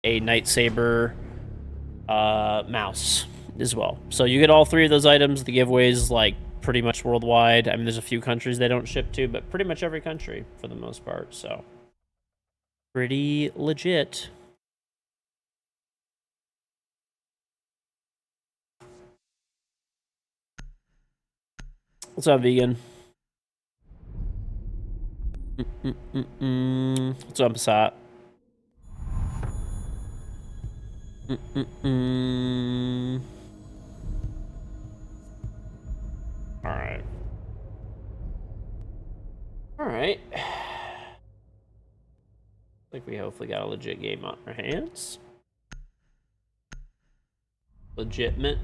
a lightsaber mouse as well. So you get all 3 of those items. The giveaways like pretty much worldwide. I mean, there's a few countries they don't ship to, but pretty much every country for the most part. So pretty legit. What's up, vegan? What's up, Sat? Alright. Alright. I think we hopefully got a legit game on our hands. Legitimate.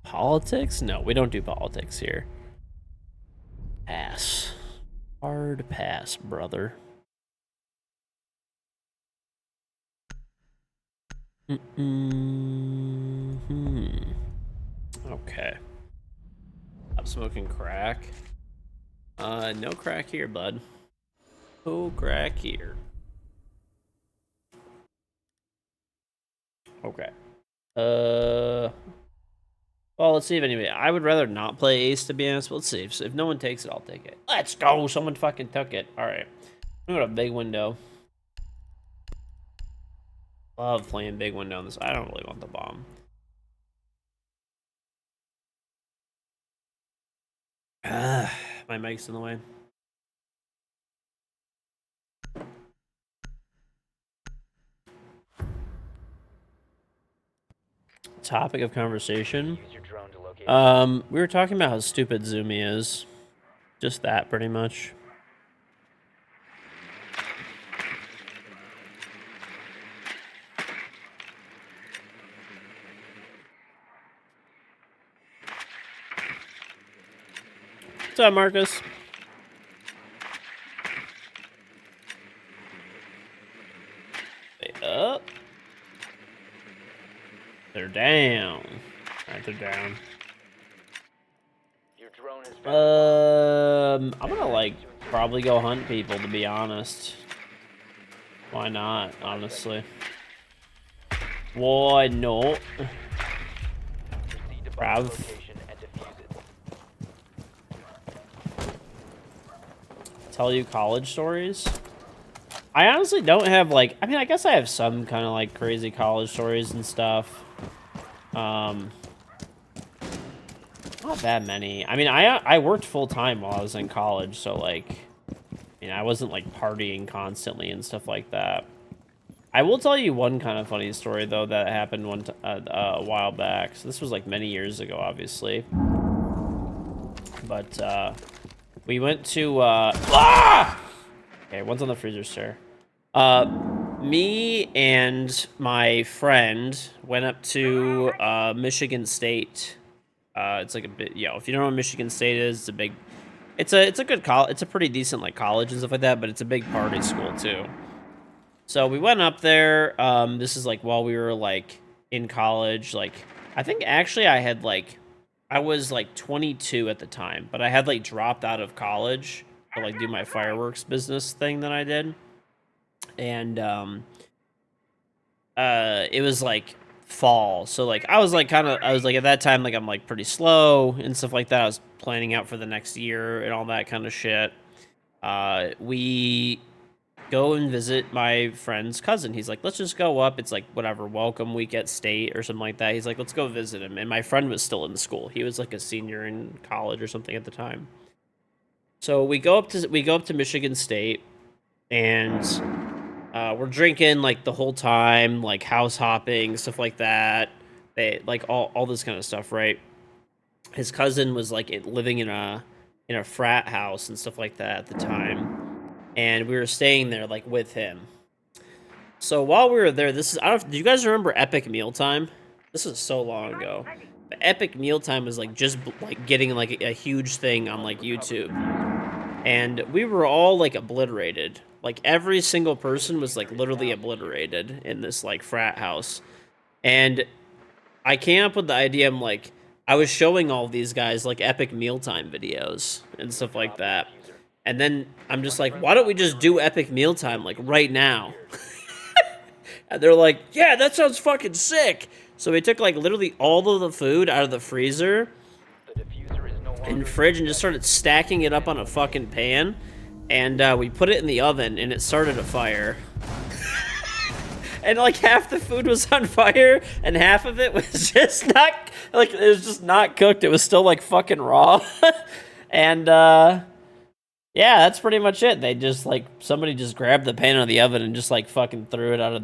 Politics? No, we don't do politics here. Pass. Hard pass, brother. Okay. Stop smoking crack. No crack here, bud. No crack here. Okay. Well, let's see if anybody. I would rather not play Ace, to be honest, but let's see. So if no one takes it, I'll take it. Let's go! Someone fucking took it. Alright. I'm gonna go to big window. Love playing big window on this. I don't really want the bomb. My mic's in the way. Topic of conversation. We were talking about how stupid Zoomy is. Just that, pretty much. What's up, Marcus? Stay up. They're down. Alright, they're down. I'm gonna like probably go hunt people, to be honest. Why not, honestly? Why not? Brav. Tell you college stories? I honestly don't have like, I mean, I guess I have some kind of like crazy college stories and stuff. Not that many. I mean, I worked full time while I was in college, so like, you know, I wasn't like partying constantly and stuff like that. I will tell you one kind of funny story though that happened a while back. So this was like many years ago, obviously. But we went to okay, one's on the freezer stair. Me and my friend went up to Michigan State. It's like a bit, you know, if you don't know what Michigan State is, it's a big, it's a good college. It's a pretty decent like college and stuff like that, but it's a big party school too. So we went up there. This is like while we were like in college. Like I think actually I was like 22 at the time, but I had like dropped out of college to like do my fireworks business thing that I did. And it was like fall, so like I was like at that time like I'm like pretty slow and stuff like that. I was planning out for the next year and all that kind of shit. We go and visit my friend's cousin. He's like, let's just go up. It's like whatever, welcome week at state or something like that. He's like, let's go visit him. And my friend was still in school. He was like a senior in college or something at the time. So we go up to Michigan State, and we're drinking like the whole time, like house hopping, stuff like that. They like all this kind of stuff, right? His cousin was like living in a frat house and stuff like that at the time, and we were staying there like with him. So while we were there, this is, I don't know, do you guys remember Epic Mealtime? This is so long ago. Epic Mealtime was like just like getting like a huge thing on like YouTube, and we were all like obliterated. Like every single person was like literally obliterated in this like frat house, and I came up with the idea. I'm like, I was showing all these guys like Epic Mealtime videos and stuff like that, and then I'm just like, why don't we just do Epic Mealtime like right now? And they're like, yeah, that sounds fucking sick. So we took like literally all of the food out of the freezer and fridge and just started stacking it up on a fucking pan, and we put it in the oven and it started a fire. And like half the food was on fire and half of it was just not, like, it was just not cooked. It was still like fucking raw. And yeah, that's pretty much it. They just like, somebody just grabbed the pan out of the oven and just like fucking threw it out of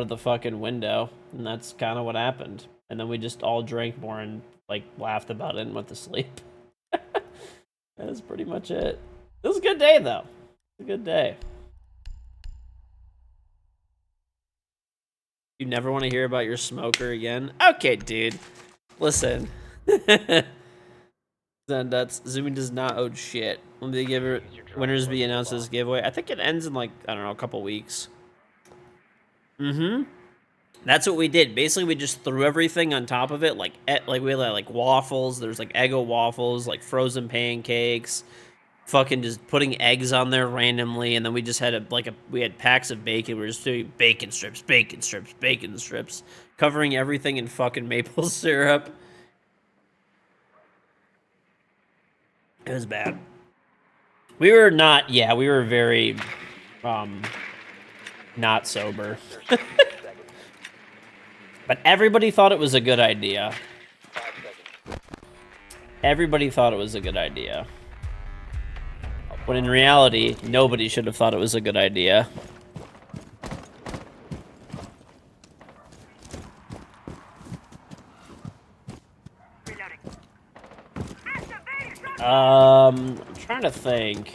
the fucking window, and that's kind of what happened. And then we just all drank more and like laughed about it and went to sleep. That's pretty much it. It was a good day though. It was a good day. You never want to hear about your smoker again? Okay, dude. Listen. Then that's Zumi does not owe shit. When they give it winners be announced as giveaway, I think it ends in like, I don't know, a couple weeks. That's what we did. Basically, we just threw everything on top of it, like we had like waffles. There's like Eggo waffles, like frozen pancakes. Fucking just putting eggs on there randomly, and then we just had we had packs of bacon. We were just doing bacon strips, bacon strips, bacon strips, covering everything in fucking maple syrup. It was bad. We were not, yeah, we were very, not sober. But everybody thought it was a good idea. Everybody thought it was a good idea. When in reality, nobody should have thought it was a good idea. I'm trying to think.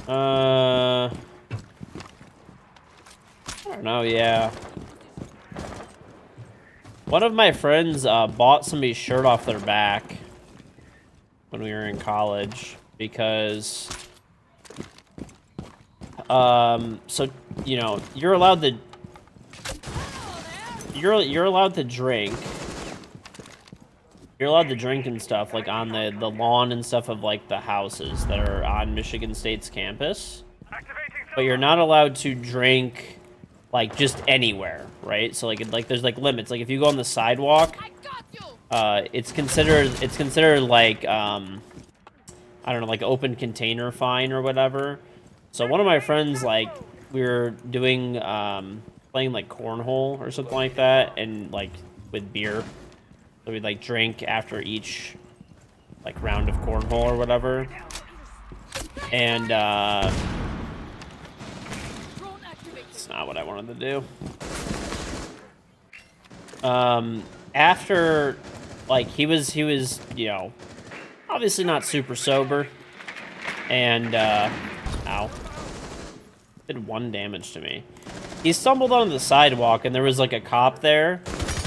I don't know, yeah. One of my friends bought somebody's shirt off their back when we were in college because so you know, you're allowed to drink. You're allowed to drink and stuff like on the lawn and stuff of like the houses that are on Michigan State's campus. But you're not allowed to drink like just anywhere, right? So like there's like limits. Like if you go on the sidewalk, it's considered like I don't know, like open container fine or whatever. So one of my friends, like, we were doing playing like cornhole or something like that, and like with beer. So we'd like drink after each like round of cornhole or whatever. And it's not what I wanted to do. After, like, he was, you know, obviously not super sober. And, ow. Did 1 damage to me. He stumbled onto the sidewalk, and there was, like, a cop there.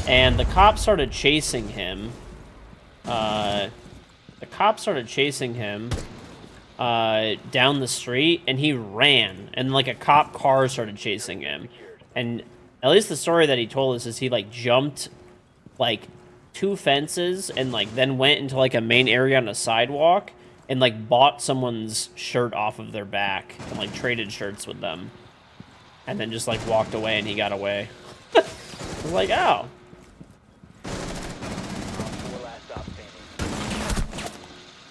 And the cop started chasing him. Down the street, and he ran. And, like, a cop car started chasing him. And at least the story that he told us is he, like, jumped, like, 2 fences and, like, then went into, like, a main area on a sidewalk and, like, bought someone's shirt off of their back and, like, traded shirts with them. And then just, like, walked away, and he got away. I was like, oh.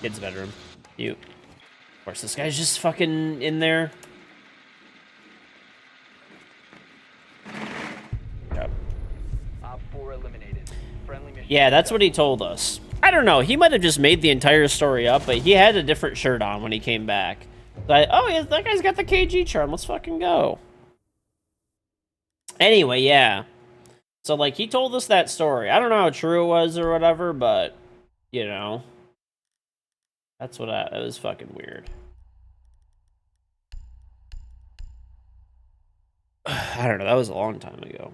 Kid's bedroom. You. Of course, this guy's just fucking in there. Yep. Yeah, that's what he told us. I don't know. He might have just made the entire story up, but he had a different shirt on when he came back. Like, oh, yeah, that guy's got the KG charm. Let's fucking go. Anyway, yeah. So, like, he told us that story. I don't know how true it was or whatever, but, you know. That's what it was fucking weird. I don't know. That was a long time ago.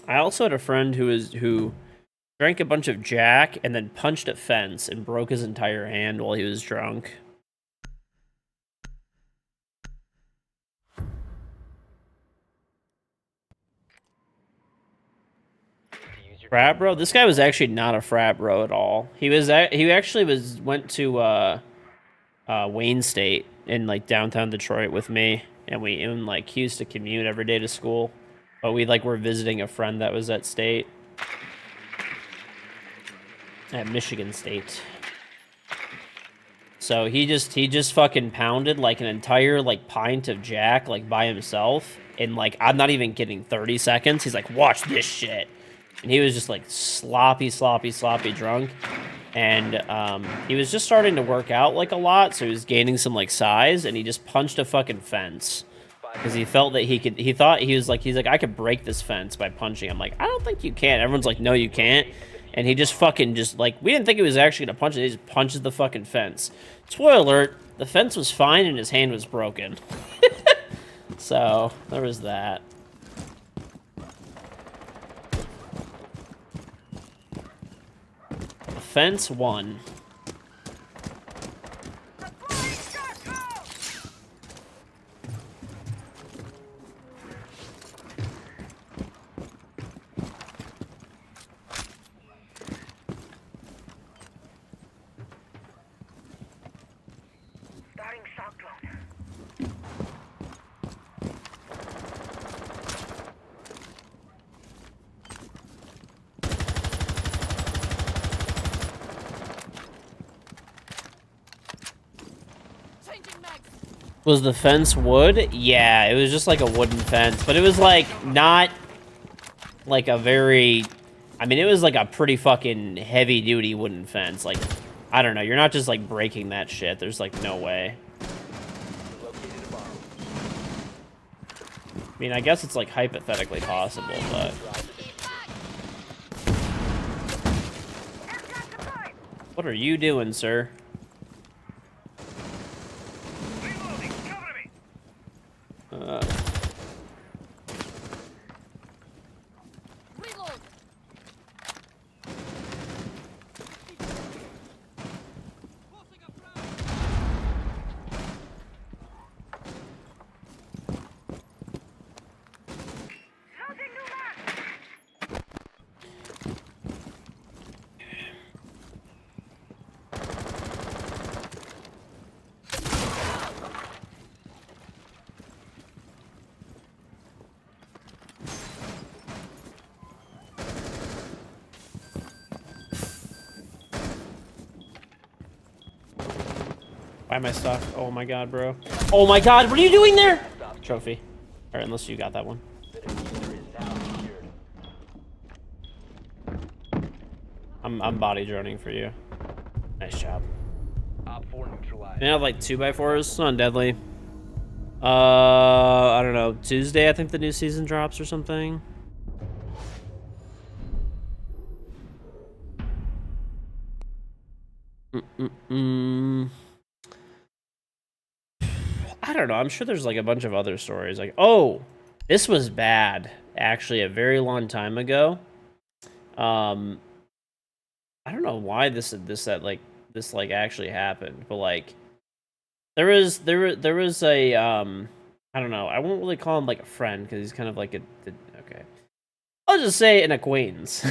I also had a friend who drank a bunch of Jack and then punched a fence and broke his entire hand while he was drunk. Frat bro? This guy was actually not a frat bro at all. He actually went to Wayne State in like downtown Detroit with me, and he used to commute every day to school. But we like were visiting a friend that was at State. At Michigan State. So he just fucking pounded like an entire like pint of Jack like by himself in like, I'm not even kidding, 30 seconds. He's like, watch this shit. And he was just like sloppy drunk. And he was just starting to work out like a lot, so he was gaining some like size, and he just punched a fucking fence. Because he felt that he's like, I could break this fence by punching. I'm like, I don't think you can. Everyone's like, no, you can't. And he just fucking we didn't think he was actually gonna punch it. He just punches the fucking fence. Spoiler alert, the fence was fine and his hand was broken. So, there was that. The fence won. Was the fence wood? Yeah, it was just like a wooden fence, but it was like not like a very, I mean, it was like a pretty fucking heavy duty wooden fence. Like, I don't know, you're not just like breaking that shit. There's like no way. I mean, I guess it's like hypothetically possible, but. What are you doing, sir? Why am I stuck? Oh my god, bro. Oh my god, what are you doing there? Trophy. Alright, unless you got that one. I'm body droning for you. Nice job. I have like 2x4s on Deadly. I don't know. Tuesday, I think the new season drops or something. I don't know. I'm sure there's like a bunch of other stories. Like, oh, this was bad. Actually, a very long time ago. I don't know why this actually happened, but like, there was a I don't know. I won't really call him like a friend because he's kind of like okay. I'll just say an acquaintance.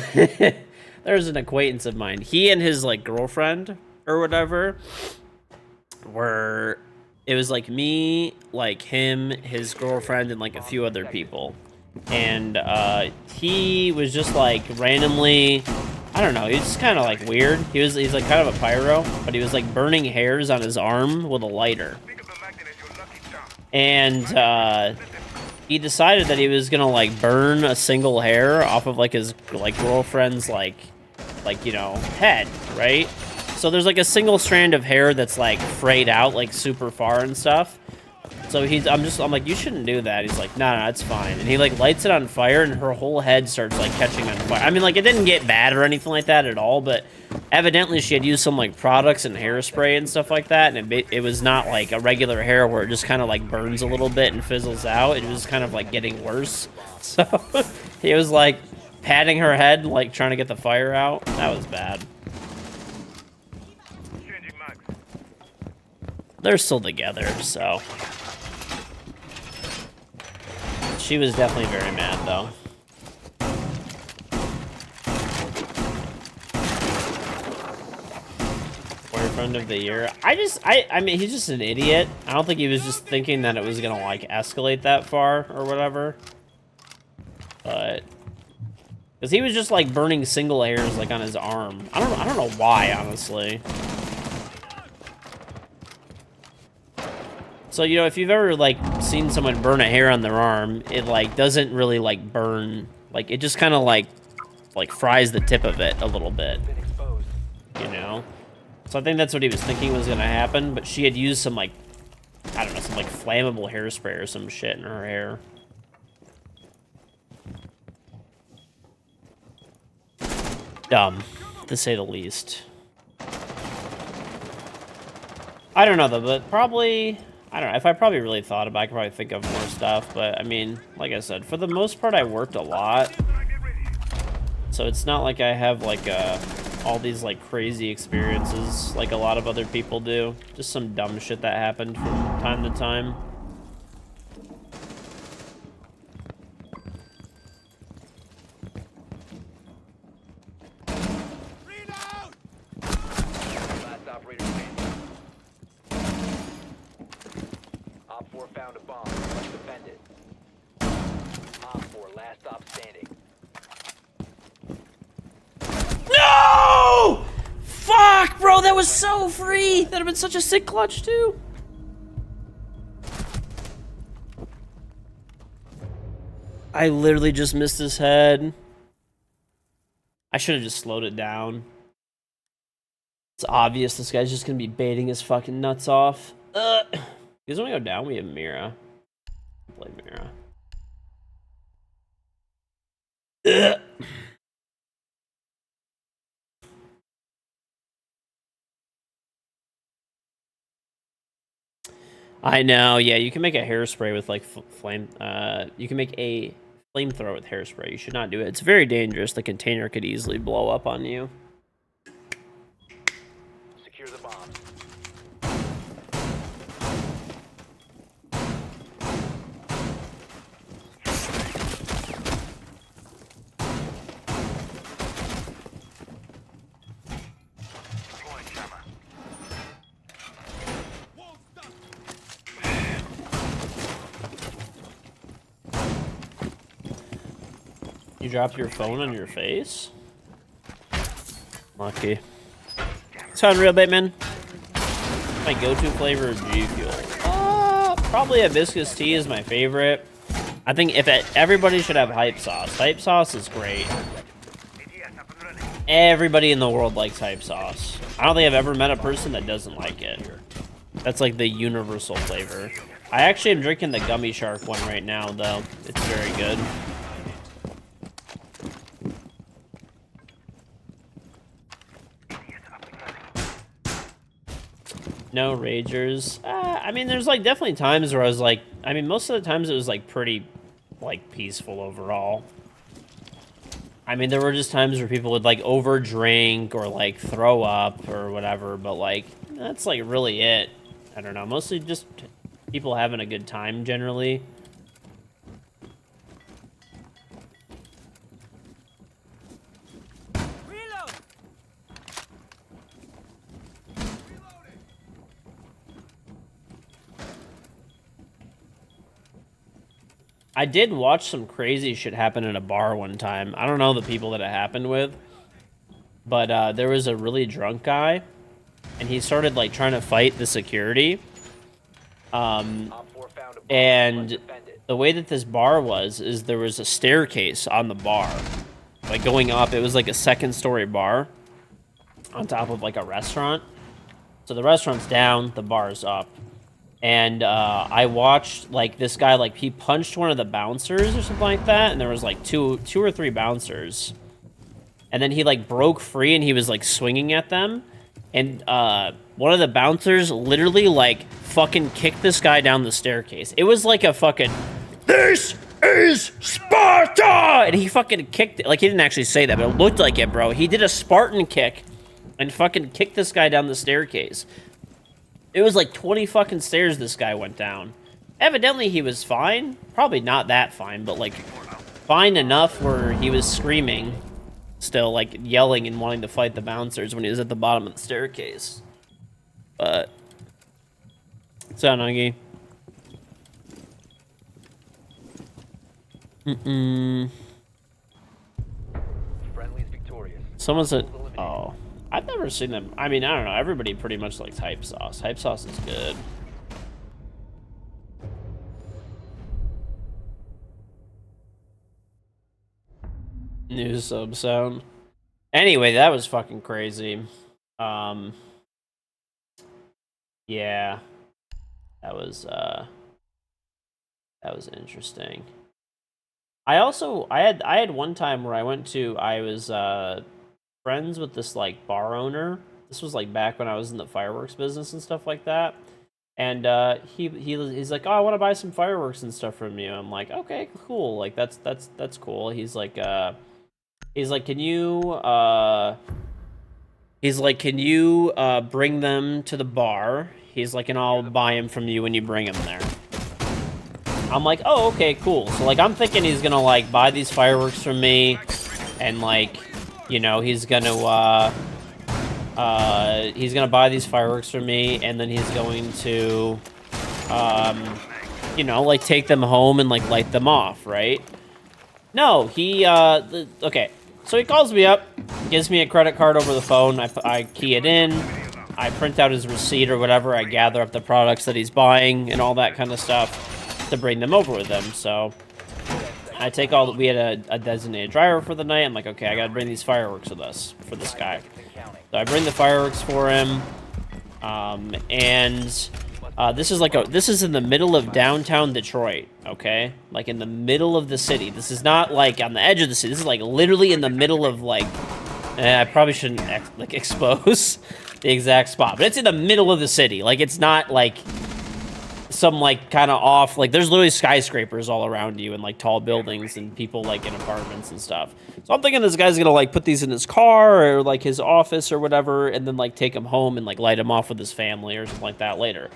There's an acquaintance of mine. He and his like girlfriend or whatever were. It was like me, like him, his girlfriend, and like a few other people. And he was just like randomly, I don't know, he was just kind of like weird. He's like kind of a pyro, but he was like burning hairs on his arm with a lighter. And he decided that he was gonna like burn a single hair off of like his like girlfriend's like you know, head, right? So there's like a single strand of hair that's like frayed out like super far and stuff. So I'm like, you shouldn't do that. He's like, no, it's fine. And he like lights it on fire, and her whole head starts like catching on fire. I mean, like it didn't get bad or anything like that at all, but evidently she had used some like products and hairspray and stuff like that, and it was not like a regular hair where it just kind of like burns a little bit and fizzles out. It was kind of like getting worse. So he was like patting her head, like trying to get the fire out. That was bad. They're still together, so. She was definitely very mad, though. Boyfriend of the year. I mean, he's just an idiot. I don't think he was just thinking that it was gonna, like, escalate that far or whatever. But... because he was just, like, burning single hairs, like, on his arm. I don't know why, honestly. So, you know, if you've ever, like, seen someone burn a hair on their arm, it, like, doesn't really, like, burn. Like, it just kind of, like, fries the tip of it a little bit. You know? So I think that's what he was thinking was going to happen, but she had used some, like, I don't know, some, like, flammable hairspray or some shit in her hair. Dumb, to say the least. I don't know, though, but probably... I don't know, if I probably really thought about it, I could probably think of more stuff, but, I mean, like I said, for the most part, I worked a lot. So it's not like I have, like, all these, like, crazy experiences like a lot of other people do. Just some dumb shit that happened from time to time. Found a bomb. Let's defend it. Op 4, last stop standing. No! Fuck, bro, that was so free. That'd have been such a sick clutch, too. I literally just missed his head. I should have just slowed it down. It's obvious this guy's just gonna be baiting his fucking nuts off. Because when we go down, we have Mira. Play Mira. I know, yeah, you can make a hairspray with, like, flame... you can make a flamethrower with hairspray. You should not do it. It's very dangerous. The container could easily blow up on you. Secure the bomb. You dropped your phone on your face? Lucky. Sound real, Bateman? My go-to flavor is G Fuel. Probably hibiscus tea is my favorite. I think everybody should have hype sauce. Hype sauce is great. Everybody in the world likes hype sauce. I don't think I've ever met a person that doesn't like it. That's like the universal flavor. I actually am drinking the Gummy Shark one right now, though. It's very good. No ragers. I mean, there's like definitely times where I was like, I mean, most of the times it was like pretty, like, peaceful overall. I mean, there were just times where people would like over drink or like throw up or whatever, but like that's like really it. I don't know. Mostly just people having a good time generally. I did watch some crazy shit happen in a bar one time. I don't know the people that it happened with, but there was a really drunk guy, and he started like trying to fight the security. And the way that this bar was is there was a staircase on the bar, like going up. It was like a second-story bar on top of like a restaurant. So the restaurant's down, the bar's up. And I watched like this guy, like he punched one of the bouncers or something like that, and there was like two or three bouncers, and then he like broke free and he was like swinging at them, and one of the bouncers literally like fucking kicked this guy down the staircase. It was like a fucking, "This is Sparta!" And he fucking kicked it. Like, he didn't actually say that, but it looked like it, bro. He did a Spartan kick and fucking kicked this guy down the staircase. It was like 20 fucking stairs this guy went down. Evidently, he was fine. Probably not that fine, but like fine enough where he was screaming still, like yelling and wanting to fight the bouncers when he was at the bottom of the staircase. But what's up, Nagi? Friendly's victorious. Someone said, oh, I've never seen them. I mean, I don't know. Everybody pretty much likes hype sauce. Hype sauce is good. New sub sound. Anyway, that was fucking crazy. Yeah. That was interesting. I had one time where I was friends with this like bar owner. This was like back when I was in the fireworks business and stuff like that. And he's like, "Oh, I want to buy some fireworks and stuff from you." I'm like, "Okay, cool. Like that's cool." He's like, "Can you bring them to the bar?" He's like, "And I'll buy them from you when you bring them there." I'm like, "Oh, okay, cool." So like, I'm thinking he's gonna like buy these fireworks from me, and like, you know, he's gonna buy these fireworks from me, and then he's going to, you know, like take them home and like light them off, right? No, okay. So he calls me up, gives me a credit card over the phone. I key it in, I print out his receipt or whatever. I gather up the products that he's buying and all that kind of stuff to bring them over with him. So I take all that. We had a designated driver for the night. I'm like, okay, I gotta bring these fireworks with us for this guy. So I bring the fireworks for him, and this is in the middle of downtown Detroit, okay? Like in the middle of the city. This is not like on the edge of the city. This is like literally in the middle of like, I probably shouldn't like expose the exact spot, but it's in the middle of the city. Like it's not like some like kind of off, like there's literally skyscrapers all around you and like tall buildings and people like in apartments and stuff. So I'm thinking this guy's gonna like put these in his car or like his office or whatever, and then like take them home and like light them off with his family or something like that later.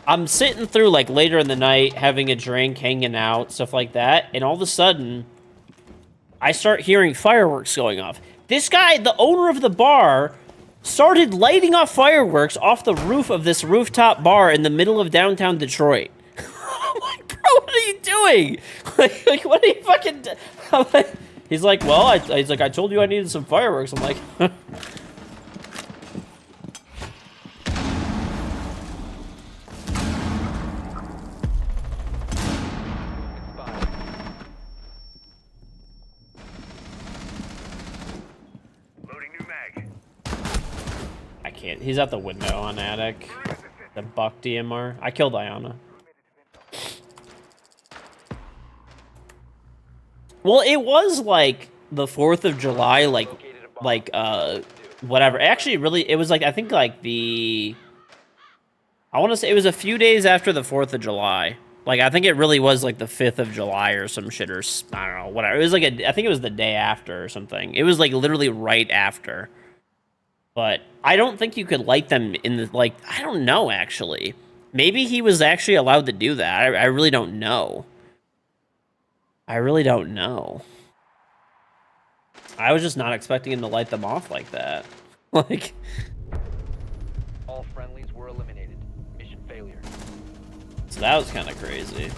I'm sitting through like later in the night, having a drink, hanging out, stuff like that, and all of a sudden, I start hearing fireworks going off. This guy, the owner of the bar, started lighting off fireworks off the roof of this rooftop bar in the middle of downtown Detroit. I'm like, bro, what are you doing? Like what are you fucking... He's like, well, he's like, I told you I needed some fireworks. I'm like... He's at the window on attic. The Buck DMR. I killed Iana. Well, it was like the 4th of July, whatever. Actually, really, it was like, I think like I want to say it was a few days after the 4th of July. Like, I think it really was like the 5th of July or some shit, or I don't know, whatever. It was like I think it was the day after or something. It was like literally right after. But I don't think you could light them in the, like, I don't know, actually. Maybe he was actually allowed to do that. I really don't know. I really don't know. I was just not expecting him to light them off like that. Like... All friendlies were eliminated. Mission failure. So that was kind of crazy.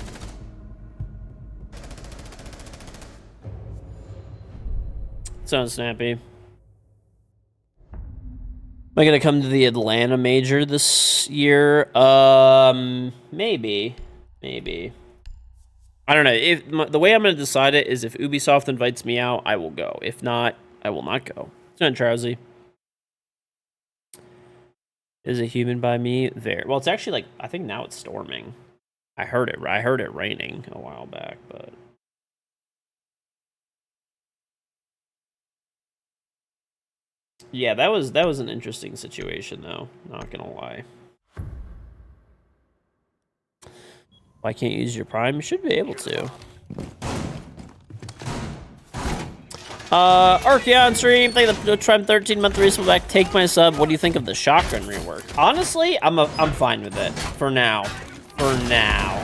Sounds snappy. Am I gonna come to the Atlanta major this year? Maybe. I don't know. If the way I'm gonna decide it is if Ubisoft invites me out, I will go. If not, I will not go. It's not Trowsy. Is it humid by me? There. Well, it's actually like I think now it's storming. I heard it raining a while back, but yeah, that was an interesting situation though. Not gonna lie. Why can't you use your prime? You should be able to. Archeon stream, thank you for the Trim 13-month resub back. Take my sub. What do you think of the shotgun rework? Honestly, I'm fine with it for now. For now,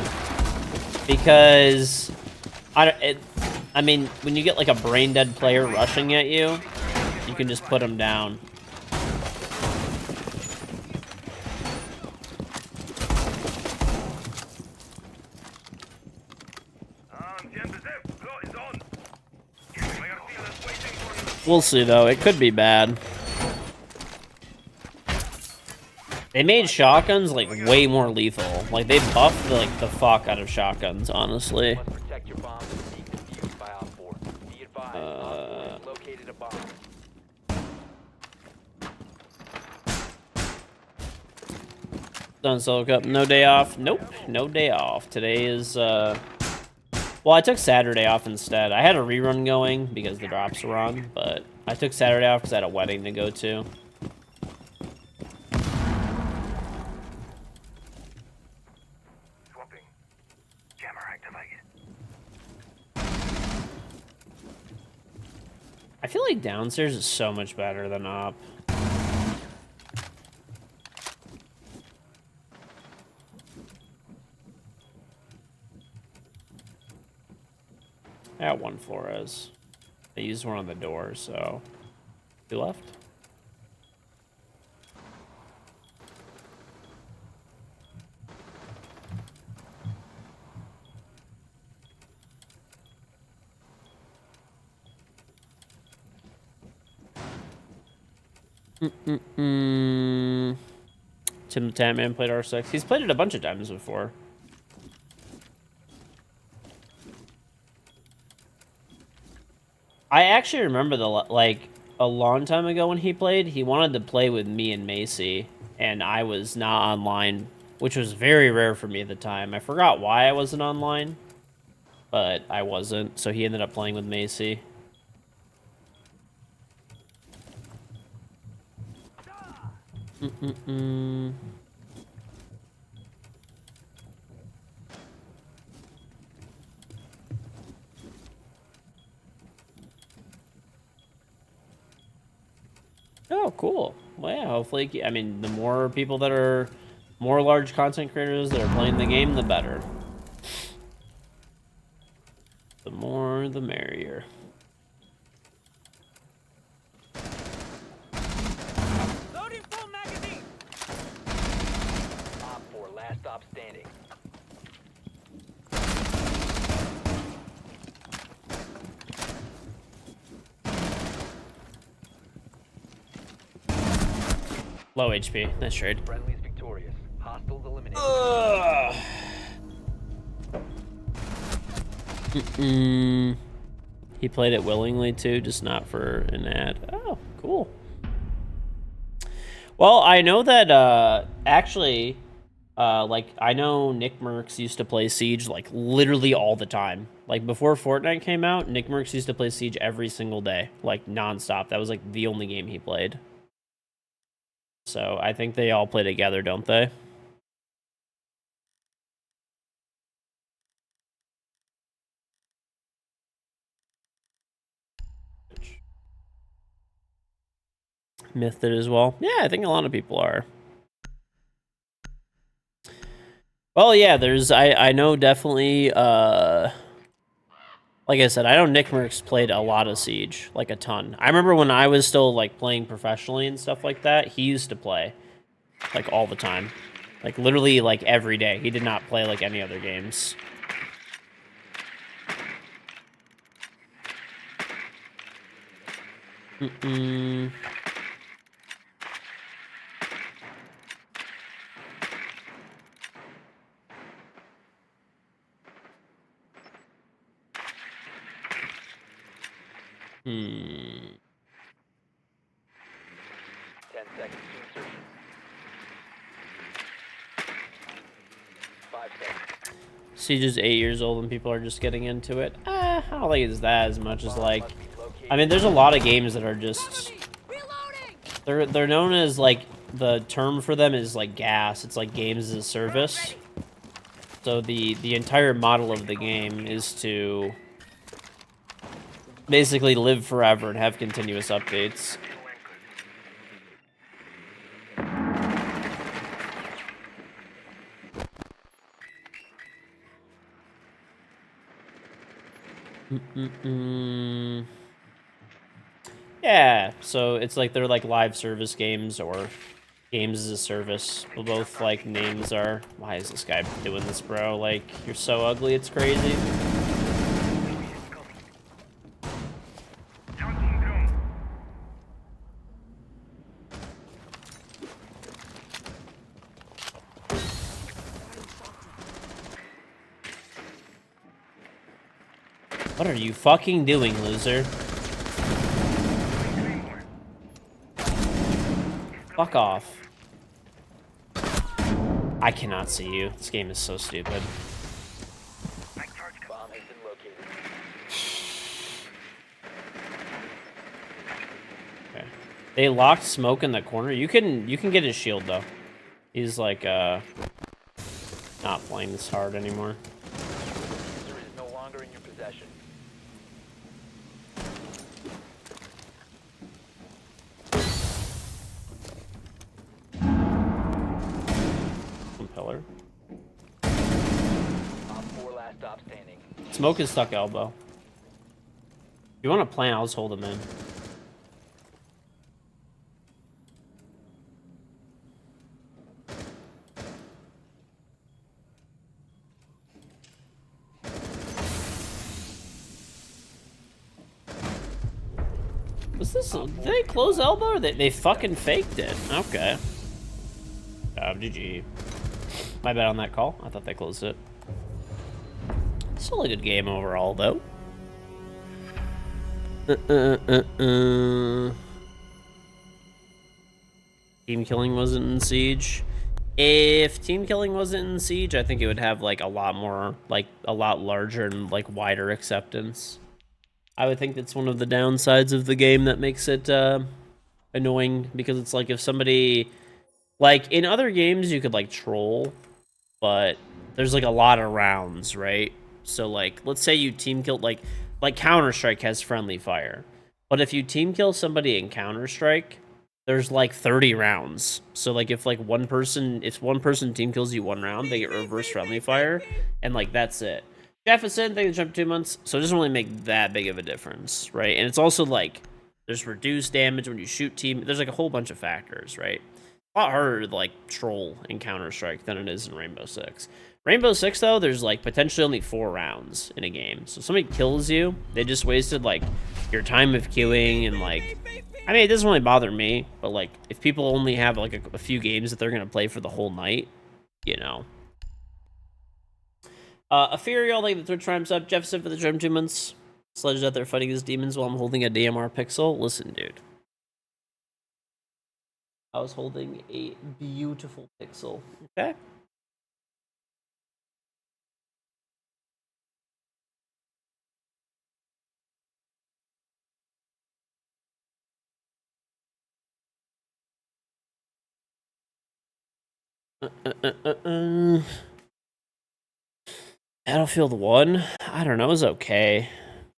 because I mean, when you get like a brain dead player rushing at you, you can just put them down. We'll see though. It could be bad. They made shotguns like way more lethal. Like they buffed the fuck out of shotguns, honestly. Done solo cup. No day off. Nope. No day off. Today is well, I took Saturday off instead. I had a rerun going because the drops were on, but I took Saturday off because I had a wedding to go to. I feel like downstairs is so much better than up. I got one Flores. I used one on the door, so... Two left? Tim the Tatman played R6. He's played it a bunch of times before. I actually remember like a long time ago when he played, he wanted to play with me and Macy, and I was not online, which was very rare for me at the time. I forgot why I wasn't online, but I wasn't, so he ended up playing with Macy. Oh, cool. Well, yeah, hopefully, I mean, the more people that are, more large content creators that are playing the game, the better. The more, the merrier. Loading full magazine. Op 4, last stop standing. Low HP. Nice trade. Friendly's victorious. Hostiles eliminated. He played it willingly too, just not for an ad. Oh, cool. Well, I know that actually, like I know Nick Merckx used to play Siege like literally all the time. Like before Fortnite came out, Nick Merckx used to play Siege every single day, like nonstop. That was like the only game he played. So I think they all play together, don't they? Mythed it as well. Yeah, I think a lot of people are. Well, yeah, there's I know definitely like I said, I know Nick Merckx played a lot of Siege, like a ton. I remember when I was still like playing professionally and stuff like that, he used to play like all the time. Like literally like every day. He did not play like any other games. Hmm. 10 seconds to insertion. Siege is 8 years old and people are just getting into it. I don't think it's that as much as like, I mean, there's a lot of games that are just, they're known as like, the term for them is like gas. It's like games as a service. So the entire model of the game is to basically live forever and have continuous updates. Yeah, so it's like they're like live service games or games as a service. Both like names are. Why is this guy doing this, bro? Like, you're so ugly, it's crazy. What are you fucking doing, loser? Fuck off. I cannot see you. This game is so stupid. Bomb has been located. Okay. They locked Smoke in the corner. You can get his shield though. He's like not playing this hard anymore. User is no longer in your possession. Pillar. Op 4 last stop standing. Smoke is stuck elbow. If you want to plant, I'll just hold him in. Was this? Did they close elbow or they fucking faked it? Okay. GG. My bad on that call. I thought they closed it. Still a good game overall, though. Team killing wasn't in Siege. If team killing wasn't in Siege, I think it would have like a lot more, like a lot larger and like wider acceptance. I would think that's one of the downsides of the game that makes it annoying, because it's like if somebody, like in other games you could like troll, but there's like a lot of rounds, right? So like let's say you team killed, like Counter-Strike has friendly fire, but if you team kill somebody in Counter-Strike, there's like 30 rounds. So like if one person team kills you one round, they get reverse friendly fire, and like that's it. Jefferson, they jump 2 months, so it doesn't really make that big of a difference, right? And it's also like there's reduced damage when you shoot team. There's like a whole bunch of factors, right? A lot harder to like troll in Counter-Strike than it is in Rainbow Six. Rainbow Six though, there's like potentially only 4 rounds in a game, so if somebody kills you, they just wasted like your time of queuing, and like, I mean, it doesn't really bother me, but like if people only have like a few games that they're gonna play for the whole night, you know. Ethereal, like the Twitch Prime sub. Jefferson for the Drum 2 months. Sledge is out there fighting his demons while I'm holding a DMR pixel. Listen, dude. I was holding a beautiful pixel. Okay? Battlefield 1? I don't know, it was okay.